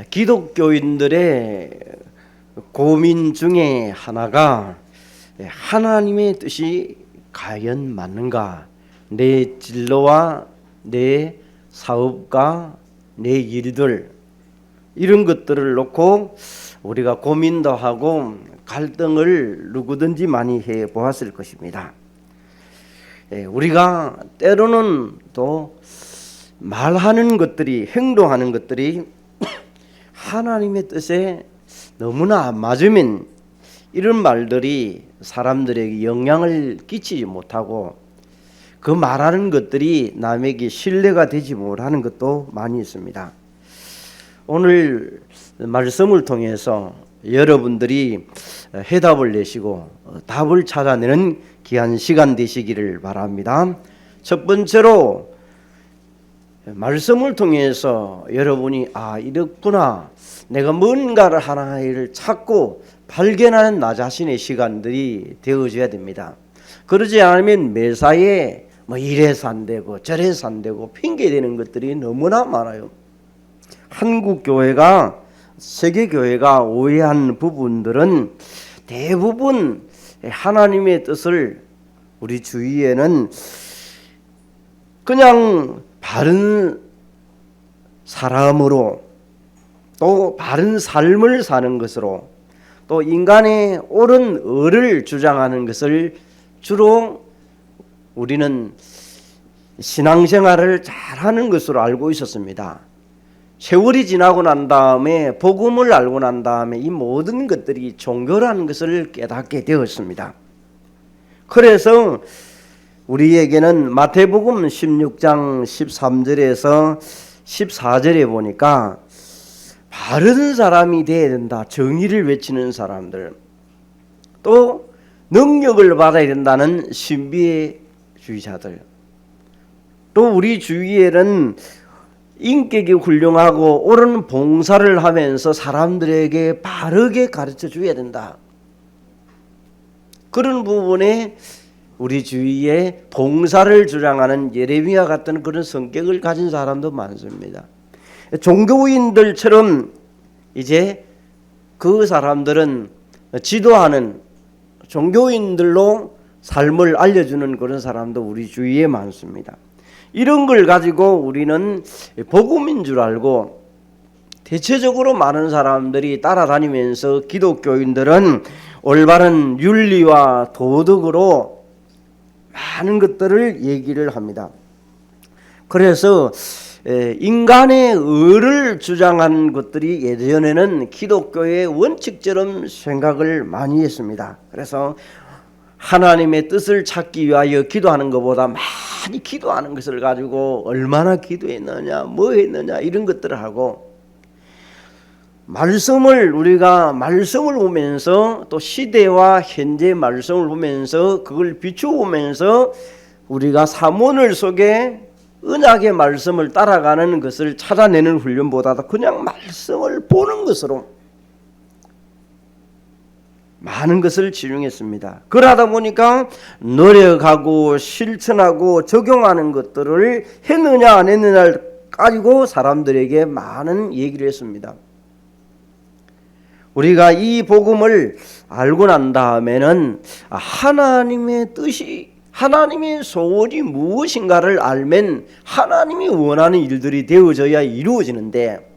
기독교인들의 고민 중에 하나가 하나님의 뜻이 과연 맞는가? 내 진로와 내 사업과 내 일들, 이런 것들을 놓고 우리가 고민도 하고 갈등을 누구든지 많이 해 보았을 것입니다. 우리가 때로는 또 말하는 것들이, 행동하는 것들이 하나님의 뜻에 너무나 안 맞으면 이런 말들이 사람들에게 영향을 끼치지 못하고 그 말하는 것들이 남에게 신뢰가 되지 못하는 것도 많이 있습니다. 오늘 말씀을 통해서 여러분들이 해답을 내시고 답을 찾아내는 귀한 시간 되시기를 바랍니다. 첫 번째로 말씀을 통해서 여러분이 이렇구나, 내가 뭔가를 하나를 찾고 발견하는 나 자신의 시간들이 되어져야 됩니다. 그러지 않으면 매사에 이래서 안 되고 저래서 안 되고 핑계대는 것들이 너무나 많아요. 한국 교회가, 세계 교회가 오해한 부분들은 대부분 하나님의 뜻을 우리 주위에는 그냥 바른 사람으로, 또 바른 삶을 사는 것으로, 또 인간의 옳은 의를 주장하는 것을 주로 우리는 신앙생활을 잘하는 것으로 알고 있었습니다. 세월이 지나고 난 다음에, 복음을 알고 난 다음에 이 모든 것들이 종교라는 것을 깨닫게 되었습니다. 그래서 우리에게는 마태복음 16장 13절에서 14절에 보니까 바른 사람이 되어야 된다, 정의를 외치는 사람들, 또 능력을 받아야 된다는 신비의 주의자들, 또 우리 주위에는 인격이 훌륭하고 옳은 봉사를 하면서 사람들에게 바르게 가르쳐 줘야 된다. 그런 부분에 우리 주위에 봉사를 주장하는 예레미야 같은 그런 성격을 가진 사람도 많습니다. 종교인들처럼 이제 그 사람들은 지도하는 종교인들로 삶을 알려주는 그런 사람도 우리 주위에 많습니다. 이런 걸 가지고 우리는 복음인 줄 알고 대체적으로 많은 사람들이 따라다니면서 기독교인들은 올바른 윤리와 도덕으로 많은 것들을 얘기를 합니다. 그래서 인간의 의를 주장한 것들이 예전에는 기독교의 원칙처럼 생각을 많이 했습니다. 그래서 하나님의 뜻을 찾기 위하여 기도하는 것보다 많이 기도하는 것을 가지고 얼마나 기도했느냐, 뭐 했느냐, 이런 것들을 하고, 우리가 말씀을 보면서 또 시대와 현재 말씀을 보면서 그걸 비추어보면서 우리가 사문을 속에 언약의 말씀을 따라가는 것을 찾아내는 훈련보다도 그냥 말씀을 보는 것으로 많은 것을 지중했습니다. 그러다 보니까 노력하고 실천하고 적용하는 것들을 했느냐 안 했느냐를 가지고 사람들에게 많은 얘기를 했습니다. 우리가 이 복음을 알고 난 다음에는 하나님의 뜻이, 하나님의 소원이 무엇인가를 알면 하나님이 원하는 일들이 되어져야 이루어지는데,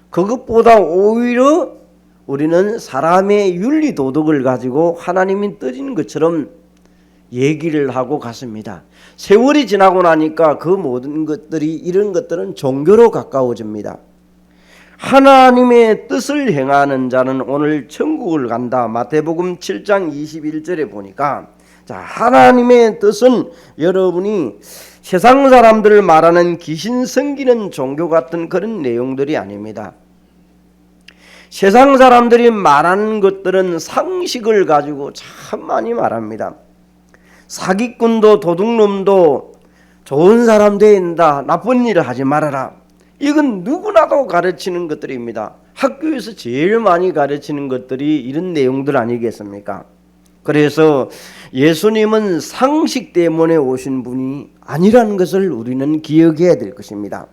그것보다 오히려 우리는 사람의 윤리 도덕을 가지고 하나님이 뜻인 것처럼 얘기를 하고 갔습니다. 세월이 지나고 나니까 그 모든 것들이, 이런 것들은 종교로 가까워집니다. 하나님의 뜻을 행하는 자는 오늘 천국을 간다. 마태복음 7장 21절에 보니까, 자, 하나님의 뜻은 여러분이 세상 사람들을 말하는 귀신 섬기는 종교 같은 그런 내용들이 아닙니다. 세상 사람들이 말하는 것들은 상식을 가지고 참 많이 말합니다. 사기꾼도 도둑놈도 좋은 사람 된다, 나쁜 일을 하지 말아라, 이건 누구나도 가르치는 것들입니다. 학교에서 제일 많이 가르치는 것들이 이런 내용들 아니겠습니까? 그래서 예수님은 상식 때문에 오신 분이 아니라는 것을 우리는 기억해야 될 것입니다.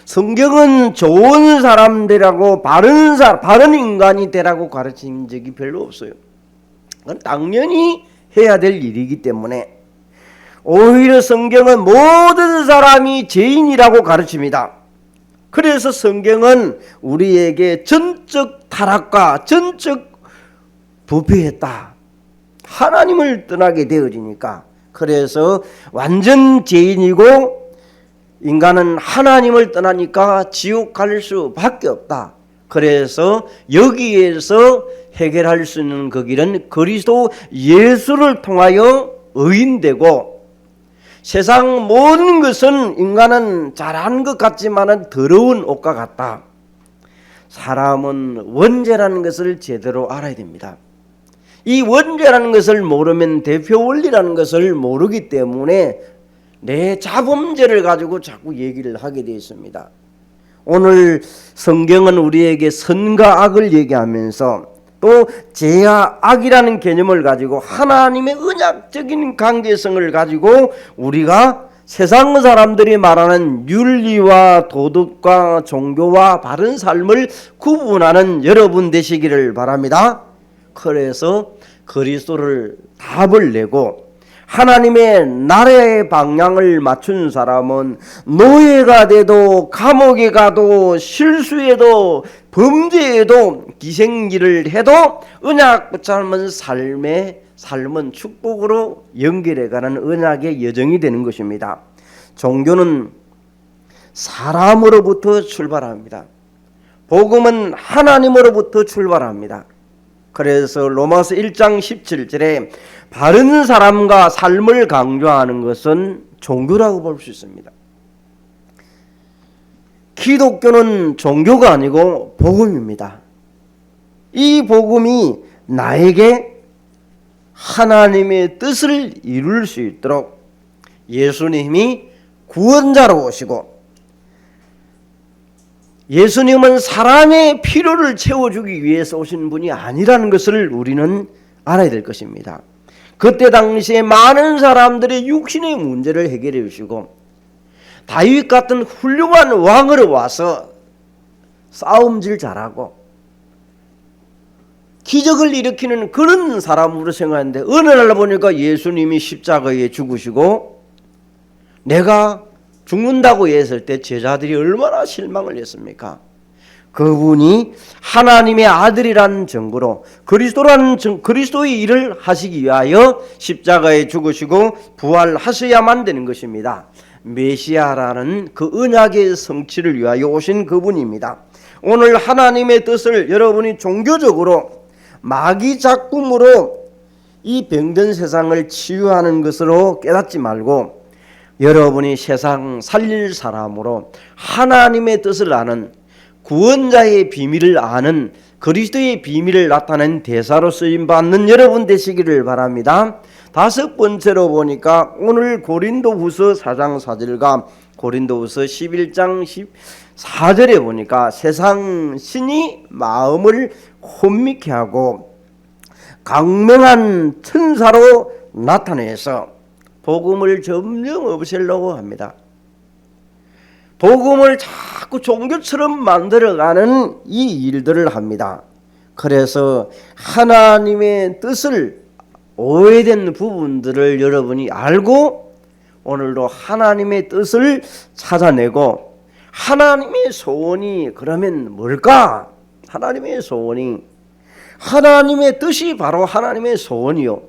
성경은 좋은 사람 되라고 바른 인간이 되라고 가르친 적이 별로 없어요. 그건 당연히 해야 될 일이기 때문에 오히려 성경은 모든 사람이 죄인이라고 가르칩니다. 그래서 성경은 우리에게 전적 타락과 전적 부패했다, 하나님을 떠나게 되어지니까, 그래서 완전 죄인이고 인간은 하나님을 떠나니까 지옥 갈 수밖에 없다. 그래서 여기에서 해결할 수 있는 그 길은 그리스도 예수를 통하여 의인되고, 세상 모든 것은 인간은 잘한 것 같지만은 더러운 옷과 같다. 사람은 원죄라는 것을 제대로 알아야 됩니다. 이 원죄라는 것을 모르면 대표 원리라는 것을 모르기 때문에 내 자범죄를 가지고 자꾸 얘기를 하게 되어 있습니다. 오늘 성경은 우리에게 선과 악을 얘기하면서 또 죄와 악이라는 개념을 가지고 하나님의 언약적인 관계성을 가지고 우리가 세상 사람들이 말하는 윤리와 도덕과 종교와 바른 삶을 구분하는 여러분 되시기를 바랍니다. 그래서 그리스도를 답을 내고 하나님의 나라의 방향을 맞춘 사람은 노예가 돼도 감옥에 가도 실수해도 범죄해도 기생일을 해도 언약 붙잡은 삶은 축복으로 연결해가는 언약의 여정이 되는 것입니다. 종교는 사람으로부터 출발합니다. 복음은 하나님으로부터 출발합니다. 그래서 로마서 1장 17절에 바른 사람과 삶을 강조하는 것은 종교라고 볼 수 있습니다. 기독교는 종교가 아니고 복음입니다. 이 복음이 나에게 하나님의 뜻을 이룰 수 있도록 예수님이 구원자로 오시고, 예수님은 사람의 필요를 채워주기 위해서 오신 분이 아니라는 것을 우리는 알아야 될 것입니다. 그때 당시에 많은 사람들의 육신의 문제를 해결해 주시고, 다윗 같은 훌륭한 왕으로 와서 싸움질 잘하고 기적을 일으키는 그런 사람으로 생각하는데, 어느 날 보니까 예수님이 십자가에 죽으시고 내가 죽는다고 했을 때 제자들이 얼마나 실망을 했습니까? 그분이 하나님의 아들이라는 증거로 그리스도의 일을 하시기 위하여 십자가에 죽으시고 부활하셔야만 되는 것입니다. 메시아라는 그 언약의 성취를 위하여 오신 그분입니다. 오늘 하나님의 뜻을 여러분이 종교적으로 마귀 작품으로 이 병든 세상을 치유하는 것으로 깨닫지 말고, 여러분이 세상 살릴 사람으로 하나님의 뜻을 아는, 구원자의 비밀을 아는, 그리스도의 비밀을 나타낸 대사로 쓰임받는 여러분 되시기를 바랍니다. 다섯 번째로 보니까 오늘 고린도후서 4장 4절과 고린도후서 11장 14절에 보니까 세상 신이 마음을 혼미케 하고 강명한 천사로 나타내서 복음을 점점 없애려고 합니다. 복음을 자꾸 종교처럼 만들어가는 이 일들을 합니다. 그래서 하나님의 뜻을 오해된 부분들을 여러분이 알고 오늘도 하나님의 뜻을 찾아내고, 하나님의 소원이 그러면 뭘까? 하나님의 소원이, 하나님의 뜻이 바로 하나님의 소원이요.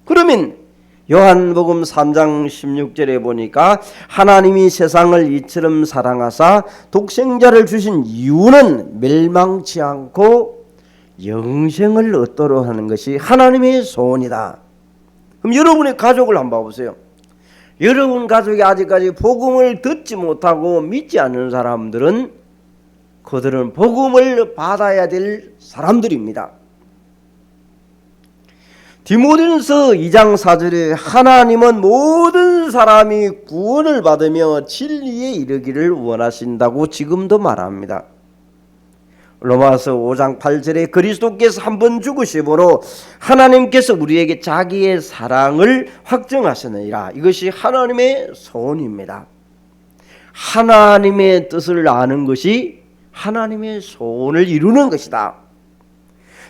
그러면 요한복음 3장 16절에 보니까 하나님이 세상을 이처럼 사랑하사 독생자를 주신 이유는 멸망치 않고 영생을 얻도록 하는 것이 하나님의 소원이다. 그럼 여러분의 가족을 한번 봐보세요. 여러분 가족이 아직까지 복음을 듣지 못하고 믿지 않는 사람들은 그들은 복음을 받아야 될 사람들입니다. 디모데전서 2장 4절에 하나님은 모든 사람이 구원을 받으며 진리에 이르기를 원하신다고 지금도 말합니다. 로마서 5장 8절에 그리스도께서 한 번 죽으심으로 하나님께서 우리에게 자기의 사랑을 확증하시느니라. 이것이 하나님의 소원입니다. 하나님의 뜻을 아는 것이 하나님의 소원을 이루는 것이다.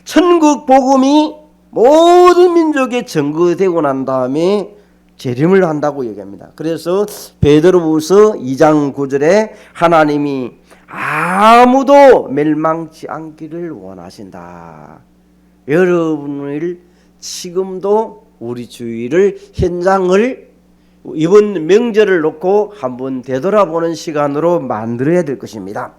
천국 복음이 모든 민족에 전거되고 난 다음에 재림을 한다고 얘기합니다. 그래서 베드로후서 2장 9절에 하나님이 아무도 멸망치 않기를 원하신다. 여러분을 지금도 우리 주위를 현장을 이번 명절을 놓고 한번 되돌아보는 시간으로 만들어야 될 것입니다.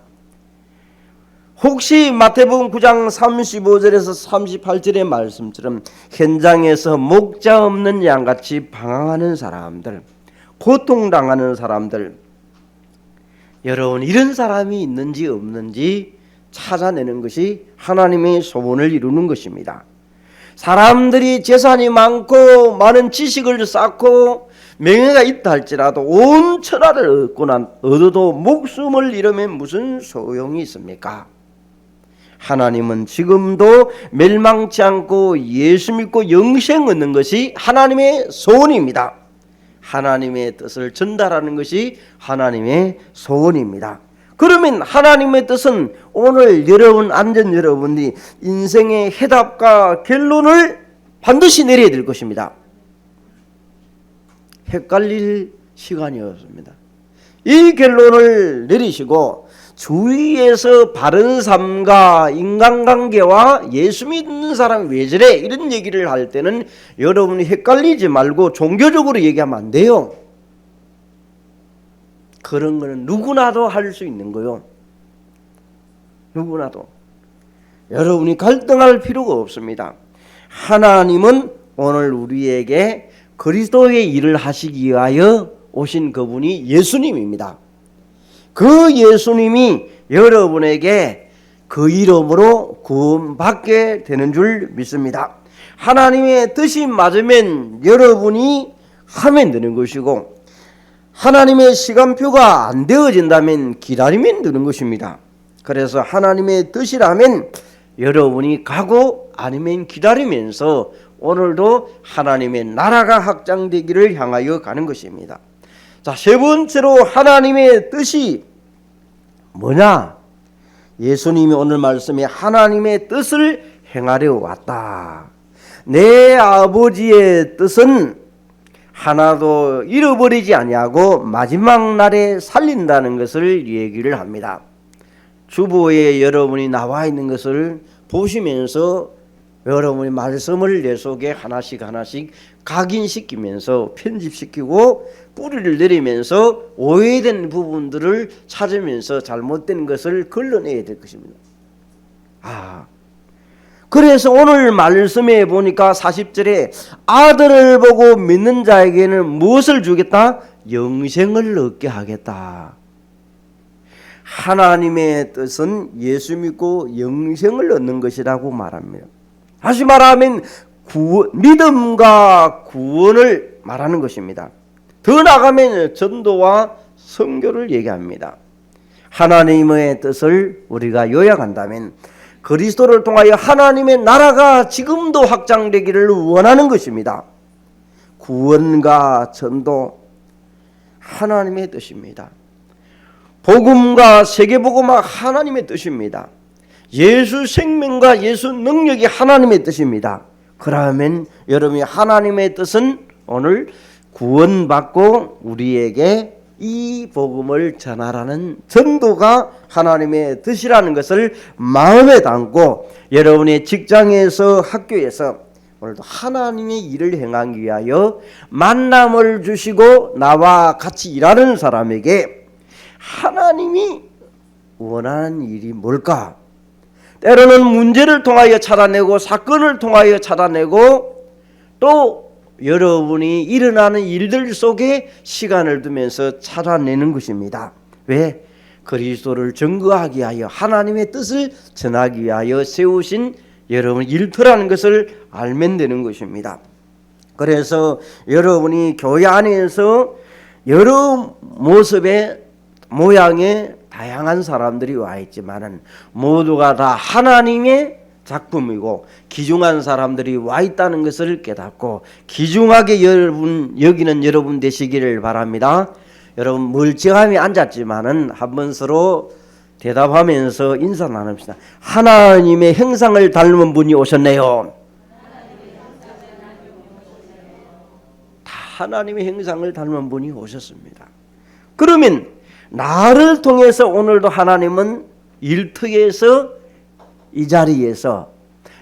혹시 마태복음 9장 35절에서 38절의 말씀처럼 현장에서 목자 없는 양같이 방황하는 사람들, 고통당하는 사람들, 여러분 이런 사람이 있는지 없는지 찾아내는 것이 하나님의 소원을 이루는 것입니다. 사람들이 재산이 많고 많은 지식을 쌓고 명예가 있다 할지라도 온 천하를 얻어도 목숨을 잃으면 무슨 소용이 있습니까? 하나님은 지금도 멸망치 않고 예수 믿고 영생 얻는 것이 하나님의 소원입니다. 하나님의 뜻을 전달하는 것이 하나님의 소원입니다. 그러면 하나님의 뜻은 오늘 여러분 앉은 여러분이 인생의 해답과 결론을 반드시 내려야 될 것입니다. 헷갈릴 시간이었습니다. 이 결론을 내리시고 주위에서 바른 삶과 인간관계와 예수 믿는 사람이 왜 저래 이런 얘기를 할 때는 여러분이 헷갈리지 말고 종교적으로 얘기하면 안 돼요. 그런 거는 누구나도 할 수 있는 거요. 누구나도. 여러분이 갈등할 필요가 없습니다. 하나님은 오늘 우리에게 그리스도의 일을 하시기 위하여 오신 그분이 예수님입니다. 그 예수님이 여러분에게 그 이름으로 구원받게 되는 줄 믿습니다. 하나님의 뜻이 맞으면 여러분이 하면 되는 것이고 하나님의 시간표가 안 되어진다면 기다리면 되는 것입니다. 그래서 하나님의 뜻이라면 여러분이 가고 아니면 기다리면서 오늘도 하나님의 나라가 확장되기를 향하여 가는 것입니다. 자, 세 번째로 하나님의 뜻이 뭐냐? 예수님이 오늘 말씀에 하나님의 뜻을 행하려 왔다. 내 아버지의 뜻은 하나도 잃어버리지 아니하고 마지막 날에 살린다는 것을 얘기를 합니다. 주보에 여러분이 나와 있는 것을 보시면서 여러분이 말씀을 내 속에 하나씩 각인시키면서 편집시키고 뿌리를 내리면서 오해된 부분들을 찾으면서 잘못된 것을 걸러내야 될 것입니다. 그래서 오늘 말씀에 보니까 40절에 아들을 보고 믿는 자에게는 무엇을 주겠다? 영생을 얻게 하겠다. 하나님의 뜻은 예수 믿고 영생을 얻는 것이라고 말합니다. 다시 말하면 믿음과 구원을 말하는 것입니다. 더 나아가면 전도와 선교를 얘기합니다. 하나님의 뜻을 우리가 요약한다면 그리스도를 통하여 하나님의 나라가 지금도 확장되기를 원하는 것입니다. 구원과 전도 하나님의 뜻입니다. 복음과 세계복음화 하나님의 뜻입니다. 예수 생명과 예수 능력이 하나님의 뜻입니다. 그러면 여러분이 하나님의 뜻은 오늘 구원받고 우리에게 이 복음을 전하라는 전도가 하나님의 뜻이라는 것을 마음에 담고 여러분의 직장에서 학교에서 오늘도 하나님의 일을 행하기 위하여 만남을 주시고 나와 같이 일하는 사람에게 하나님이 원하는 일이 뭘까? 때로는 문제를 통하여 찾아내고 사건을 통하여 찾아내고 또 여러분이 일어나는 일들 속에 시간을 두면서 찾아내는 것입니다. 왜? 그리스도를 증거하기 위하여 하나님의 뜻을 전하기 위하여 세우신 여러분 일터라는 것을 알면 되는 것입니다. 그래서 여러분이 교회 안에서 여러 모습의 모양의 다양한 사람들이 와 있지만은 모두가 다 하나님의 작품이고 귀중한 사람들이 와 있다는 것을 깨닫고 귀중하게 여러분 여기는 여러분 되시기를 바랍니다. 여러분 멀쩡함이 앉았지만은 한번 서로 대답하면서 인사 나눕시다. 하나님의 형상을 닮은 분이 오셨네요. 다 하나님의 형상을 닮은 분이 오셨습니다. 그러면 나를 통해서 오늘도 하나님은 일터에서 이 자리에서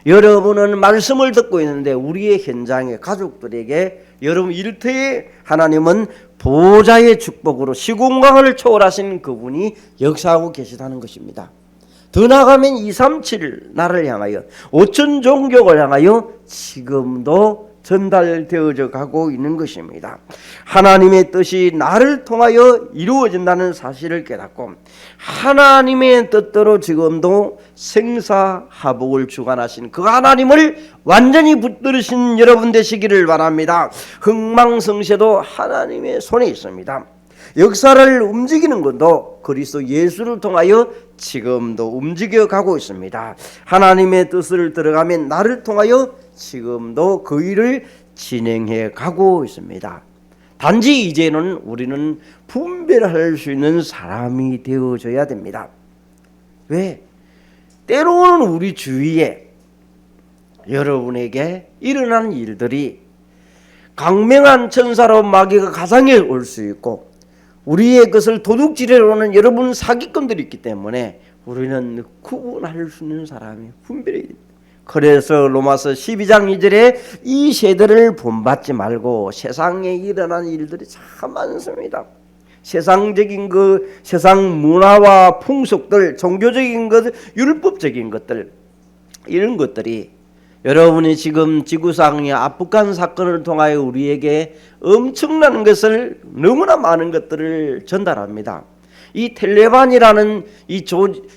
여러분은 말씀을 듣고 있는데 우리의 현장에 가족들에게 여러분 일터에 하나님은 보좌의 축복으로 시공간을 초월하신 그분이 역사하고 계시다는 것입니다. 더 나아가면 237 나를 향하여 5천 종족을 향하여 지금도 전달되어져 가고 있는 것입니다. 하나님의 뜻이 나를 통하여 이루어진다는 사실을 깨닫고 하나님의 뜻대로 지금도 생사하복을 주관하신 그 하나님을 완전히 붙들으신 여러분 되시기를 바랍니다. 흥망성쇠도 하나님의 손에 있습니다. 역사를 움직이는 것도 그리스도 예수를 통하여 지금도 움직여가고 있습니다. 하나님의 뜻을 들어가면 나를 통하여 지금도 그 일을 진행해 가고 있습니다. 단지 이제는 우리는 분별할 수 있는 사람이 되어져야 됩니다. 왜? 때로는 우리 주위에 여러분에게 일어난 일들이 강명한 천사로 마귀가 가상에 올 수 있고 우리의 것을 도둑질하러 오는 여러분 사기꾼들이 있기 때문에 우리는 구분할 수 있는 사람이 분별해야 됩니다. 그래서 로마서 12장 2절에 이 세대를 본받지 말고 세상에 일어난 일들이 참 많습니다. 세상적인 그 세상 문화와 풍속들, 종교적인 것, 율법적인 것들, 이런 것들이 여러분이 지금 지구상의 아프간 사건을 통하여 우리에게 엄청난 것을, 너무나 많은 것들을 전달합니다. 이 텔레반이라는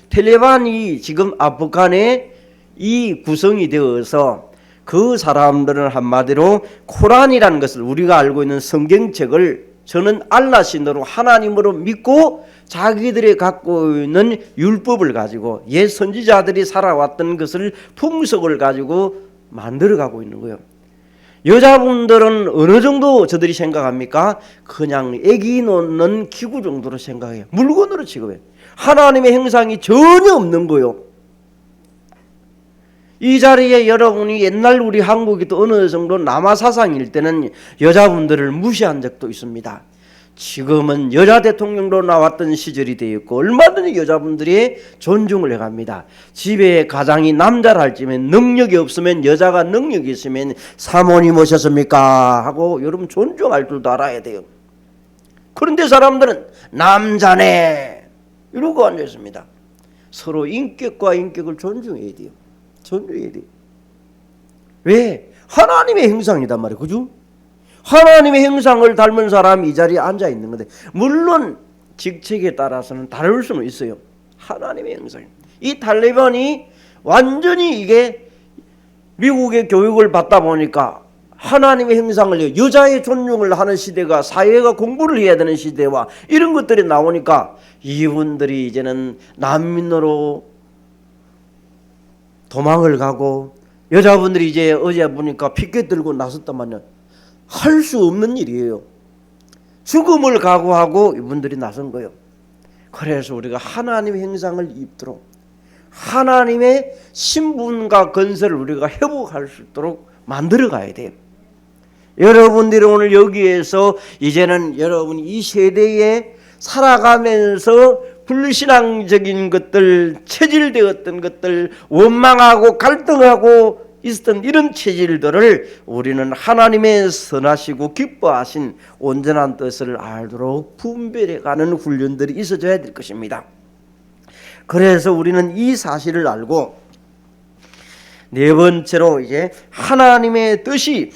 텔레반이 지금 아프간에 이 구성이 되어서 그 사람들은 한마디로 코란이라는 것을, 우리가 알고 있는 성경책을 저는 알라 신으로 하나님으로 믿고 자기들이 갖고 있는 율법을 가지고 옛 선지자들이 살아왔던 것을 풍속을 가지고 만들어가고 있는 거예요. 여자분들은 어느 정도 저들이 생각합니까? 그냥 애기 놓는 기구 정도로 생각해요. 물건으로 취급해요. 하나님의 형상이 전혀 없는 거예요. 이 자리에 여러분이 옛날 우리 한국이 또 어느 정도 남아 사상일 때는 여자분들을 무시한 적도 있습니다. 지금은 여자 대통령도 나왔던 시절이 되었고 얼마든지 여자분들이 존중을 해갑니다. 집에 가장이 남자라 할지면 능력이 없으면, 여자가 능력이 있으면 사모님 오셨습니까? 하고 여러분 존중할 줄도 알아야 돼요. 그런데 사람들은 남자네 이러고 앉아있습니다. 서로 인격과 인격을 존중해야 돼요. 존중해야 돼요. 왜? 하나님의 형상이단 말이에요. 그죠? 하나님의 형상을 닮은 사람이 이 자리에 앉아 있는 건데, 물론 직책에 따라서는 다를 수는 있어요. 하나님의 형상. 이 탈레반이 완전히 이게 미국의 교육을 받다 보니까 하나님의 형상을, 여자의 존중을 하는 시대가, 사회가 공부를 해야 되는 시대와 이런 것들이 나오니까 이분들이 이제는 난민으로 도망을 가고, 여자분들이 이제 어제 보니까 피켓 들고 나섰단 말이야. 할 수 없는 일이에요. 죽음을 각오하고 이분들이 나선 거예요. 그래서 우리가 하나님의 형상을 입도록 하나님의 신분과 건설을 우리가 회복할 수 있도록 만들어 가야 돼요. 여러분들이 오늘 여기에서 이제는 여러분이 이 세대에 살아가면서 불신앙적인 것들, 체질되었던 것들, 원망하고 갈등하고 있었던 이런 체질들을 우리는 하나님의 선하시고 기뻐하신 온전한 뜻을 알도록 분별해가는 훈련들이 있어져야 될 것입니다. 그래서 우리는 이 사실을 알고 네 번째로 이제 하나님의 뜻이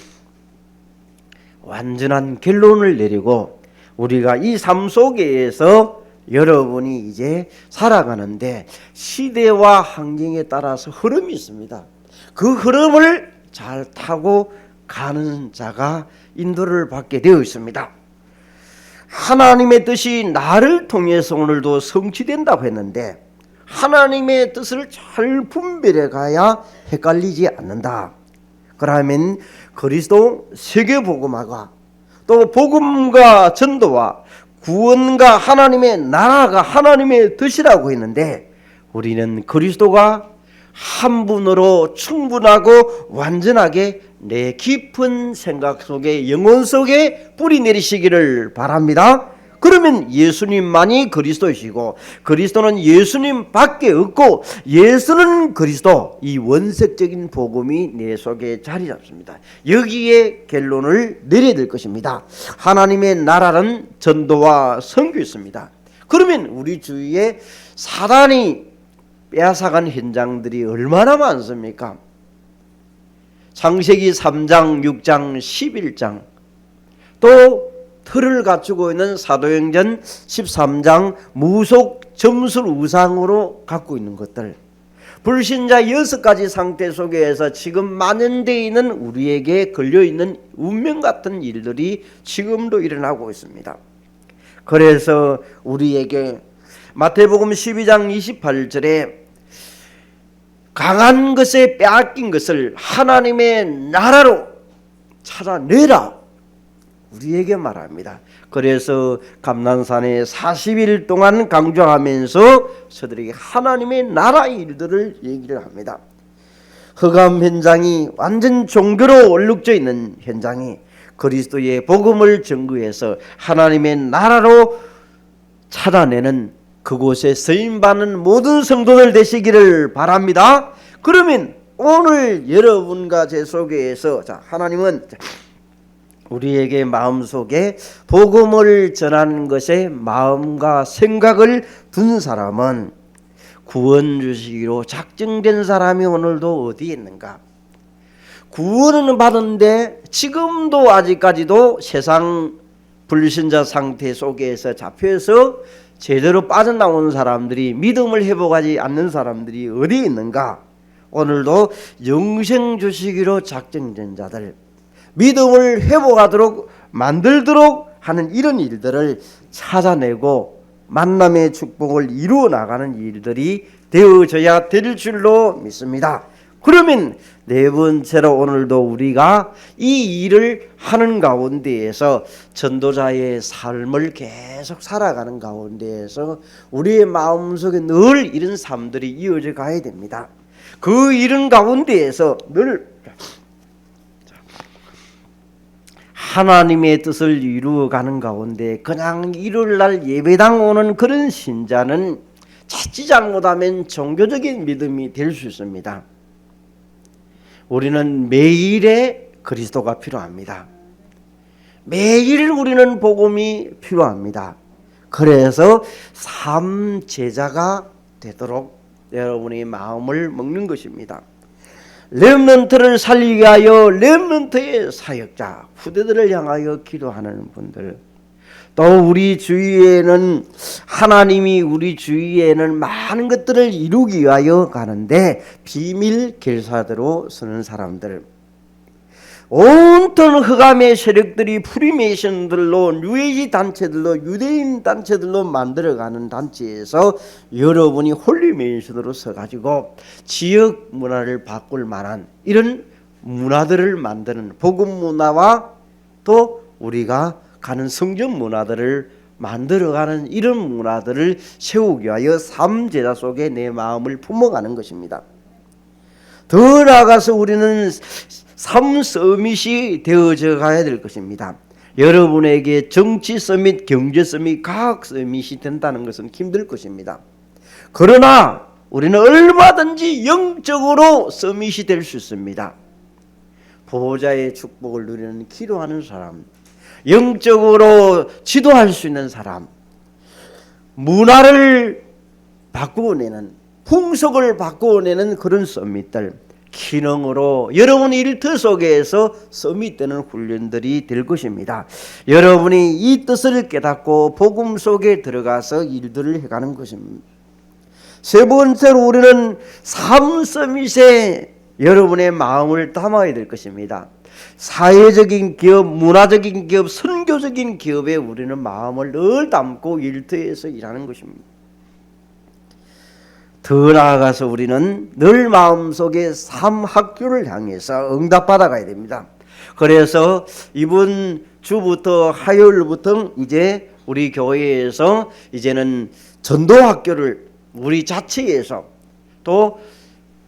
완전한 결론을 내리고 우리가 이 삶 속에서 여러분이 이제 살아가는데 시대와 환경에 따라서 흐름이 있습니다. 그 흐름을 잘 타고 가는 자가 인도를 받게 되어 있습니다. 하나님의 뜻이 나를 통해서 오늘도 성취된다고 했는데 하나님의 뜻을 잘 분별해 가야 헷갈리지 않는다. 그러면 그리스도 세계복음화가 또 복음과 전도와 구원과 하나님의 나라가 하나님의 뜻이라고 했는데, 우리는 그리스도가 한 분으로 충분하고 완전하게 내 깊은 생각 속에, 영혼 속에 뿌리 내리시기를 바랍니다. 그러면 예수님만이 그리스도이시고 그리스도는 예수님밖에 없고 예수는 그리스도, 이 원색적인 복음이 내 속에 자리 잡습니다. 여기에 결론을 내려야 될 것입니다. 하나님의 나라는 전도와 선교였습니다. 그러면 우리 주위에 사단이 빼앗아간 현장들이 얼마나 많습니까? 창세기 3장, 6장, 11장, 또 틀을 갖추고 있는 사도행전 13장 무속 점술 우상으로 갖고 있는 것들, 불신자 6가지 상태 속에서 지금 만연되어 있는 우리에게 걸려있는 운명 같은 일들이 지금도 일어나고 있습니다. 그래서 우리에게 마태복음 12장 28절에 강한 것에 빼앗긴 것을 하나님의 나라로 찾아내라, 우리에게 말합니다. 그래서 감난산에 40일 동안 강조하면서 저들에게 하나님의 나라 일들을 얘기를 합니다. 흑암 현장이 완전 종교로 얼룩져 있는 현장이 그리스도의 복음을 증거해서 하나님의 나라로 찾아내는 그곳에 쓰임받는 모든 성도들 되시기를 바랍니다. 그러면 오늘 여러분과 제 속에서 하나님은 우리에게 마음속에 복음을 전하는 것에 마음과 생각을 둔 사람은 구원 주시기로 작정된 사람이 오늘도 어디에 있는가? 구원은 받은데 지금도 아직까지도 세상 불신자 상태 속에서 잡혀서 제대로 빠져나온 사람들이, 믿음을 회복하지 않는 사람들이 어디에 있는가? 오늘도 영생 주시기로 작정된 자들, 믿음을 회복하도록 만들도록 하는 이런 일들을 찾아내고 만남의 축복을 이루어 나가는 일들이 되어져야 될 줄로 믿습니다. 그러면 네 번째로 오늘도 우리가 이 일을 하는 가운데에서 전도자의 삶을 계속 살아가는 가운데에서 우리의 마음속에 늘 이런 삶들이 이어져 가야 됩니다. 그 이런 가운데에서 늘 하나님의 뜻을 이루어가는 가운데 그냥 일요일날 예배당 오는 그런 신자는 자칫 잘못하면 종교적인 믿음이 될 수 있습니다. 우리는 매일의 그리스도가 필요합니다. 매일 우리는 복음이 필요합니다. 그래서 삶 제자가 되도록 여러분의 마음을 먹는 것입니다. 렘넌트를 살리기 위하여 렘넌트의 사역자, 후대들을 향하여 기도하는 분들, 또 우리 주위에는 하나님이 우리 주위에는 많은 것들을 이루기 위하여 가는데 비밀 결사대로 서는 사람들, 온통 흑암의 세력들이 프리메이션들로, 뉴에이지 단체들로, 유대인 단체들로 만들어가는 단체에서 여러분이 홀리메이션으로 서가지고 지역 문화를 바꿀 만한 이런 문화들을 만드는, 복음 문화와 또 우리가 가는 성전 문화들을 만들어가는 이런 문화들을 세우기 위하여 삶제자 속에 내 마음을 품어가는 것입니다. 더 나아가서 우리는 삶 서밋이 되어져 가야 될 것입니다. 여러분에게 정치 서밋, 경제 서밋, 과학 서밋이 된다는 것은 힘들 것입니다. 그러나 우리는 얼마든지 영적으로 서밋이 될 수 있습니다. 보호자의 축복을 누리는 기도하는 사람, 영적으로 지도할 수 있는 사람, 문화를 바꾸어내는, 풍속을 바꾸어내는 그런 서밋들, 기능으로 여러분의 일터 속에서 서밋되는 훈련들이 될 것입니다. 여러분이 이 뜻을 깨닫고 복음 속에 들어가서 일들을 해가는 것입니다. 세 번째로 우리는 삶 서밋에 여러분의 마음을 담아야 될 것입니다. 사회적인 기업, 문화적인 기업, 선교적인 기업에 우리는 마음을 늘 담고 일터에서 일하는 것입니다. 더 나아가서 우리는 늘 마음속에 삶 학교를 향해서 응답받아가야 됩니다. 그래서 이번 주부터 화요일부터 이제 우리 교회에서 이제는 전도학교를 우리 자체에서 또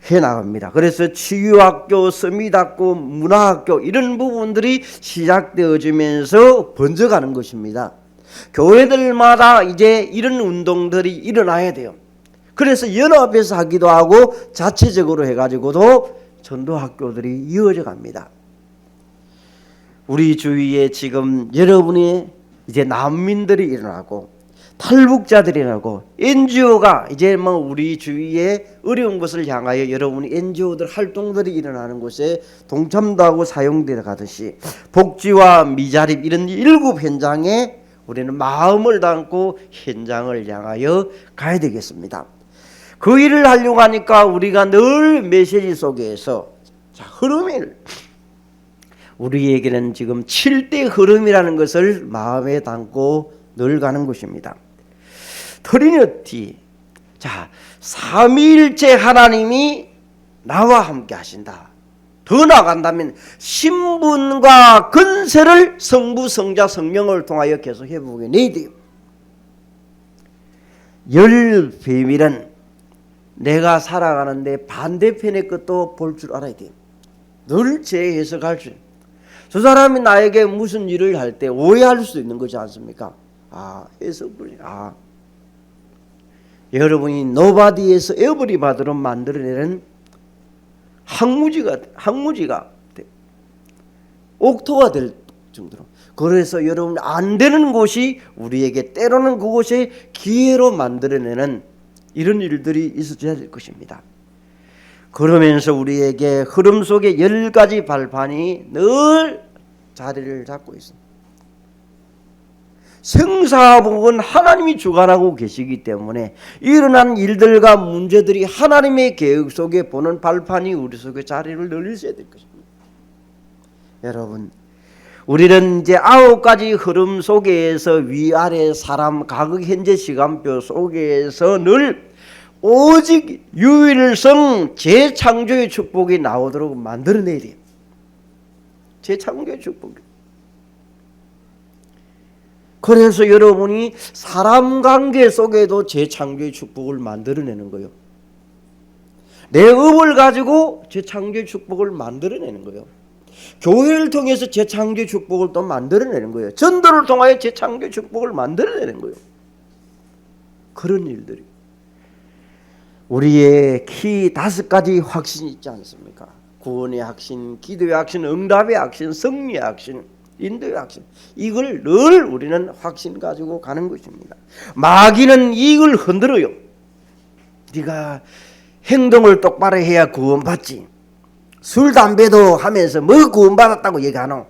해나갑니다. 그래서 치유학교, 서밋학교, 문화학교 이런 부분들이 시작되어지면서 번져가는 것입니다. 교회들마다 이제 이런 운동들이 일어나야 돼요. 그래서 연합해서 하기도 하고 자체적으로 해가지고도 전도학교들이 이어져 갑니다. 우리 주위에 지금 여러분이 이제 난민들이 일어나고 탈북자들이라고 NGO가 이제 뭐 우리 주위에 어려운 것을 향하여 여러분이 NGO들 활동들이 일어나는 곳에 동참도 하고 사용되어 가듯이 복지와 미자립 이런 일곱 현장에 우리는 마음을 담고 현장을 향하여 가야 되겠습니다. 그 일을 하려고 하니까 우리가 늘 메시지 속에서 흐름을 우리에게는 지금 7대 흐름이라는 것을 마음에 담고 늘 가는 것입니다. 트리니티, 자, 삼위일체 하나님이 나와 함께 하신다. 더 나아간다면 신분과 권세를 성부, 성자, 성령을 통하여 계속 회복해 내야 돼요. 열 비밀은 내가 살아가는데 반대편의 것도 볼 줄 알아야 돼요. 늘 재해석할 줄. 저 사람이 나에게 무슨 일을 할 때 오해할 수 있는 거지 않습니까? 해석을 여러분이 노바디에서 에브리바디로 만들어내는 항무지가 옥토가 될 정도로. 그래서 여러분 안 되는 곳이 우리에게 때로는 그곳에 기회로 만들어내는 이런 일들이 있어져야 될 것입니다. 그러면서 우리에게 흐름 속에 10가지 발판이 늘 자리를 잡고 있습니다. 생사복은 하나님이 주관하고 계시기 때문에 일어난 일들과 문제들이 하나님의 계획 속에 보는 발판이 우리 속에 자리를 늘 있어야 될 것입니다. 여러분, 우리는 이제 9가지 흐름 속에서 위아래 사람 가극 현재 시간표 속에서 늘 오직 유일성 재창조의 축복이 나오도록 만들어내야 돼요. 재창조의 축복. 그래서 여러분이 사람 관계 속에도 재창조의 축복을 만들어내는 거예요. 내 업을 가지고 재창조의 축복을 만들어내는 거예요. 교회를 통해서 재창조의 축복을 또 만들어내는 거예요. 전도를 통하여 재창조의 축복을 만들어내는 거예요. 그런 일들이 우리의 키 5가지 확신이 있지 않습니까? 구원의 확신, 기도의 확신, 응답의 확신, 승리의 확신, 인도의 확신. 이걸 늘 우리는 확신 가지고 가는 것입니다. 마귀는 이걸 흔들어요. 네가 행동을 똑바로 해야 구원받지. 술, 담배도 하면서 뭐 구원받았다고 얘기하노?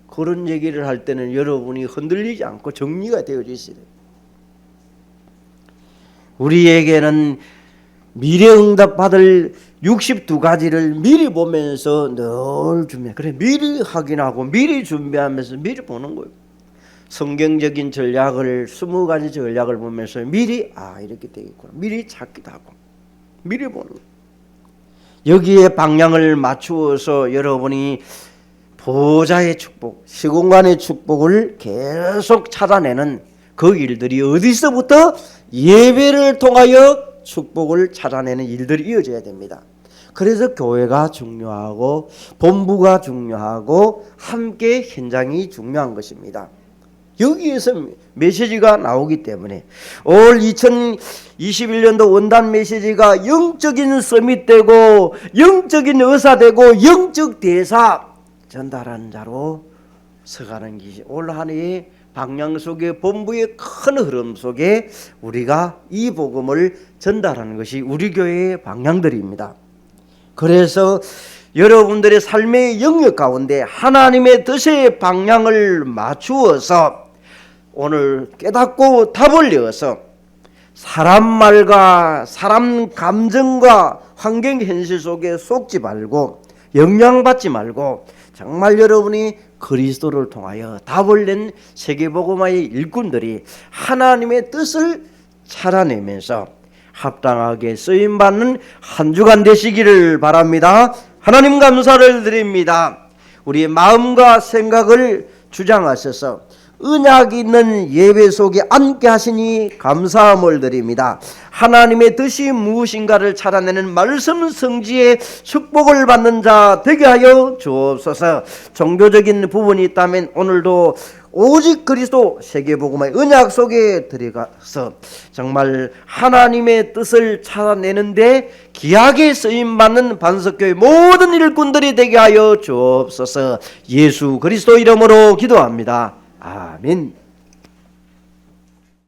그런 얘기를 할 때는 여러분이 흔들리지 않고 정리가 되어져 있어야 돼요. 우리에게는 미래 응답 받을 62가지를 미리 보면서 늘 준비해. 그래, 미리 확인하고 미리 준비하면서 미리 보는 거예요. 성경적인 전략을 20가지 전략을 보면서 미리 이렇게 되겠구나. 미리 찾기도 하고 미리 보는 거예요. 여기에 방향을 맞추어서 여러분이 보좌의 축복, 시공간의 축복을 계속 찾아내는 그 일들이 어디서부터 예배를 통하여 축복을 찾아내는 일들이 이어져야 됩니다. 그래서 교회가 중요하고 본부가 중요하고 함께 현장이 중요한 것입니다. 여기에서 메시지가 나오기 때문에 올 2021년도 원단 메시지가 영적인 서밋되고 영적인 의사되고 영적 대사 전달하는 자로 서가는 것이 올 한 해의 방향 속에 본부의 큰 흐름 속에 우리가 이 복음을 전달하는 것이 우리 교회의 방향들입니다. 그래서 여러분들의 삶의 영역 가운데 하나님의 뜻의 방향을 맞추어서 오늘 깨닫고 답을 내어서 사람 말과 사람 감정과 환경 현실 속에 속지 말고 영향받지 말고 정말 여러분이 그리스도를 통하여 답을 낸 세계복음화의 일꾼들이 하나님의 뜻을 찾아내면서 합당하게 쓰임받는 한 주간 되시기를 바랍니다. 하나님 감사를 드립니다. 우리의 마음과 생각을 주장하셔서 언약 있는 예배 속에 앉게 하시니 감사함을 드립니다. 하나님의 뜻이 무엇인가를 찾아내는 말씀 성지의 축복을 받는 자 되게 하여 주옵소서. 종교적인 부분이 있다면 오늘도 오직 그리스도 세계복음의 언약 속에 들어가서 정말 하나님의 뜻을 찾아내는데 귀하게 쓰임받는 반석교회 모든 일꾼들이 되게 하여 주옵소서. 예수 그리스도 이름으로 기도합니다. 아멘.